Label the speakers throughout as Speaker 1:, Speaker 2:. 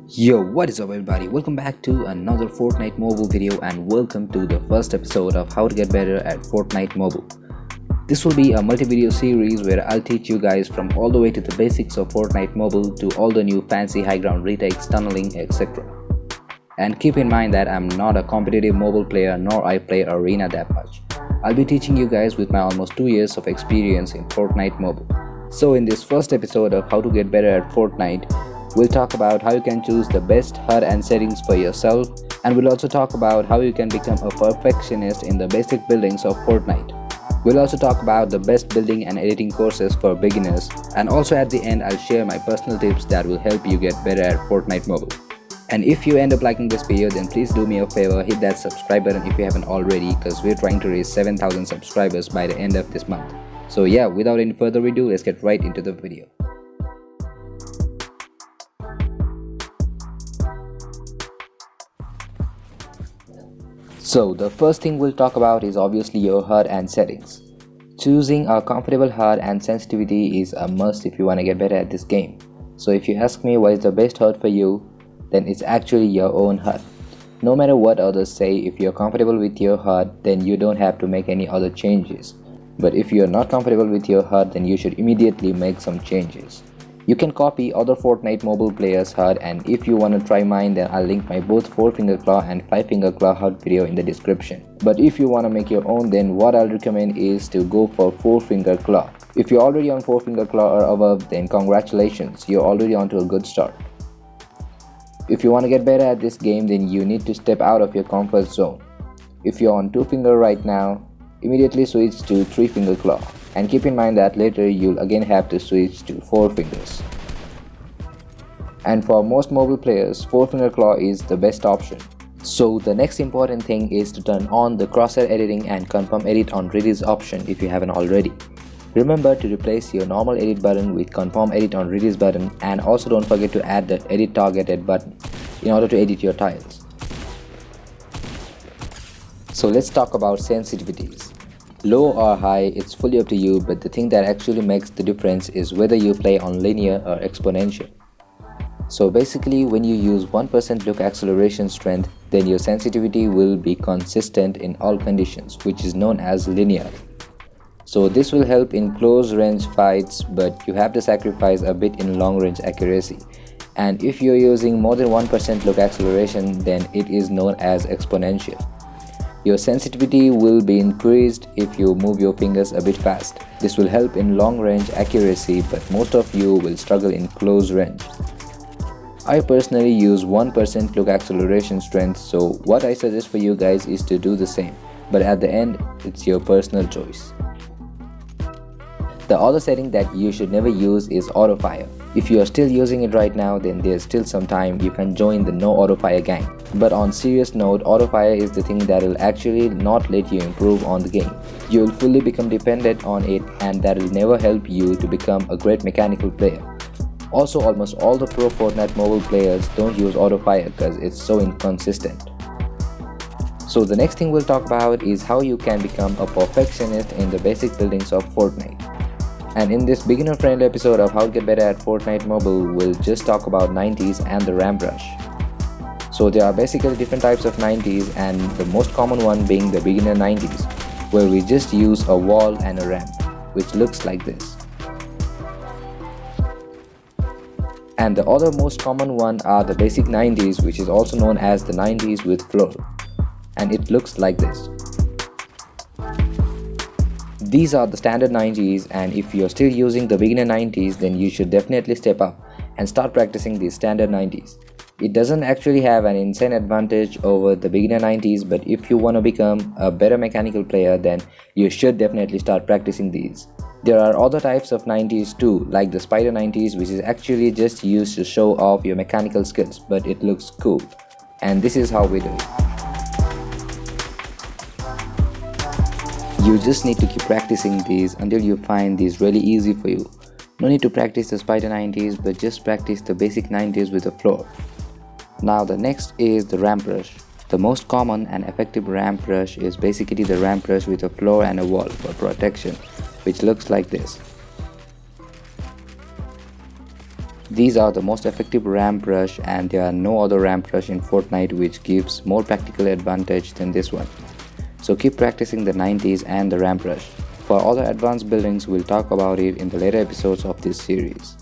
Speaker 1: Yo, what is up everybody? Welcome back to another Fortnite Mobile video and welcome to the first episode of how to get better at Fortnite Mobile. This will be a multi-video series where I'll teach you guys from all the way to the basics of Fortnite Mobile to all the new fancy high ground retakes, tunneling, etc. And keep in mind that I'm not a competitive mobile player nor I play arena that much. I'll be teaching you guys with my almost 2 years of experience in Fortnite Mobile. So in this first episode of how to get better at Fortnite, we'll talk about how you can choose the best HUD and settings for yourself, and we'll also talk about how you can become a perfectionist in the basic buildings of Fortnite. We'll also talk about the best building and editing courses for beginners, and also at the end I'll share my personal tips that will help you get better at Fortnite Mobile. And if you end up liking this video, then please do me a favor, hit that subscribe button if you haven't already, because we're trying to reach 7,000 subscribers by the end of this month. So yeah, without any further ado, let's get right into the video. So the first thing we'll talk about is obviously your HUD and settings. Choosing a comfortable HUD and sensitivity is a must if you want to get better at this game. So if you ask me what is the best HUD for you, then it's actually your own HUD. No matter what others say, if you're comfortable with your HUD, then you don't have to make any other changes. But if you're not comfortable with your HUD, then you should immediately make some changes. You can copy other Fortnite mobile players' HUD, and if you want to try mine, then I'll link my both 4-finger claw and 5-finger claw HUD video in the description. But if you want to make your own, then what I'll recommend is to go for 4-finger claw. If you're already on 4-finger claw or above, then congratulations, you're already on to a good start. If you want to get better at this game, then you need to step out of your comfort zone. If you're on 2-finger right now, immediately switch to 3-finger claw. And keep in mind that later you'll again have to switch to 4 fingers. And for most mobile players, 4-finger claw is the best option. So the next important thing is to turn on the crosshair editing and confirm edit on release option if you haven't already. Remember to replace your normal edit button with confirm edit on release button, and also don't forget to add the edit targeted button in order to edit your tiles. So let's talk about sensitivities. Low or high, it's fully up to you, but the thing that actually makes the difference is whether you play on linear or exponential. So basically, when you use 1% look acceleration strength, then your sensitivity will be consistent in all conditions, which is known as linear. So this will help in close range fights, but you have to sacrifice a bit in long range accuracy. And if you're using more than 1% look acceleration, then it is known as exponential. Your sensitivity will be increased if you move your fingers a bit fast. This will help in long range accuracy, but most of you will struggle in close range. I personally use 1% look acceleration strength, so what I suggest for you guys is to do the same, but at the end, it's your personal choice. The other setting that you should never use is autofire. If you are still using it right now, then there's still some time, you can join the no autofire gang. But on serious note, autofire is the thing that will actually not let you improve on the game. You will fully become dependent on it, and that will never help you to become a great mechanical player. Also, almost all the pro Fortnite mobile players don't use autofire because it's so inconsistent. So the next thing we'll talk about is how you can become a perfectionist in the basic buildings of Fortnite. And in this beginner friendly episode of how to get better at Fortnite Mobile, we'll just talk about 90s and the ramp rush. So there are basically different types of 90s, and the most common one being the beginner 90s, where we just use a wall and a ramp, which looks like this. And the other most common one are the basic 90s, which is also known as the 90s with floor, and it looks like this. These are the standard 90s, and if you're still using the beginner 90s, then you should definitely step up and start practicing these standard 90s. It doesn't actually have an insane advantage over the beginner 90s, but if you want to become a better mechanical player, then you should definitely start practicing these. There are other types of 90s too, like the spider 90s, which is actually just used to show off your mechanical skills, but it looks cool. And this is how we do it. You just need to keep practicing these until you find these really easy for you. No need to practice the spider 90s, but just practice the basic 90s with the floor. Now the next is the ramp rush. The most common and effective ramp rush is basically the ramp rush with a floor and a wall for protection, which looks like this. These are the most effective ramp rush, and there are no other ramp rush in Fortnite which gives more practical advantage than this one. So keep practicing the 90s and the ramp rush. For other advanced buildings, we'll talk about it in the later episodes of this series.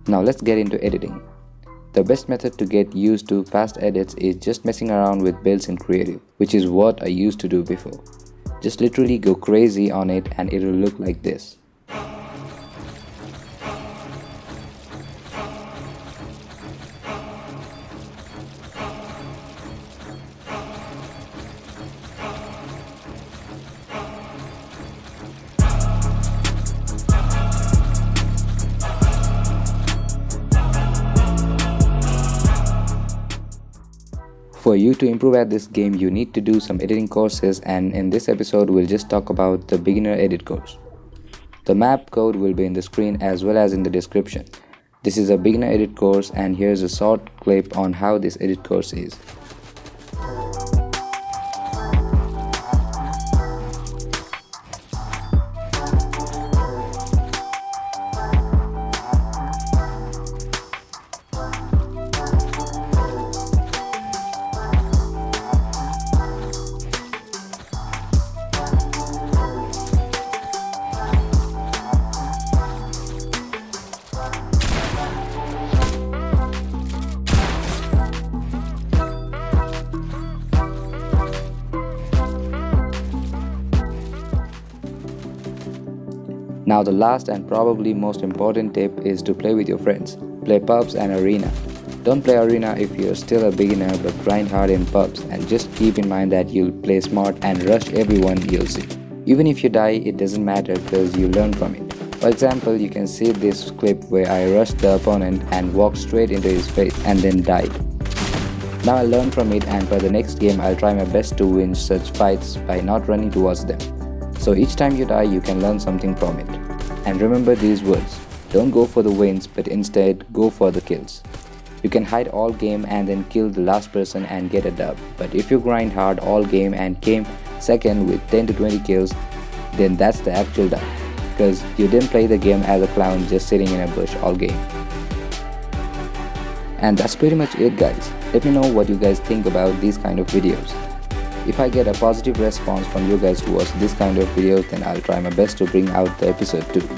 Speaker 1: Now let's get into editing. The best method to get used to fast edits is just messing around with builds in creative, which is what I used to do before. Just literally go crazy on it and it will look like this. For you to improve at this game, you need to do some editing courses, and in this episode we'll just talk about the beginner edit course. The map code will be in the screen as well as in the description. This is a beginner edit course, and here's a short clip on how this edit course is. Now the last and probably most important tip is to play with your friends. Play pubs and arena. Don't play arena if you're still a beginner, but grind hard in pubs, and just keep in mind that you'll play smart and rush everyone you'll see. Even if you die, it doesn't matter because you learn from it. For example, you can see this clip where I rushed the opponent and walked straight into his face and then died. Now I learned from it, and for the next game I'll try my best to win such fights by not running towards them. So each time you die, you can learn something from it. And remember these words: don't go for the wins, but instead go for the kills. You can hide all game and then kill the last person and get a dub. But if you grind hard all game and came second with 10 to 20 kills, then that's the actual dub. Because you didn't play the game as a clown just sitting in a bush all game. And that's pretty much it, guys. Let me know what you guys think about these kind of videos. If I get a positive response from you guys to watch this kind of videos, then I'll try my best to bring out the episode too.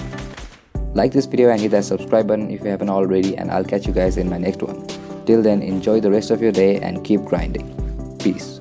Speaker 1: Like this video and hit that subscribe button if you haven't already, and I'll catch you guys in my next one. Till then, enjoy the rest of your day and keep grinding. Peace.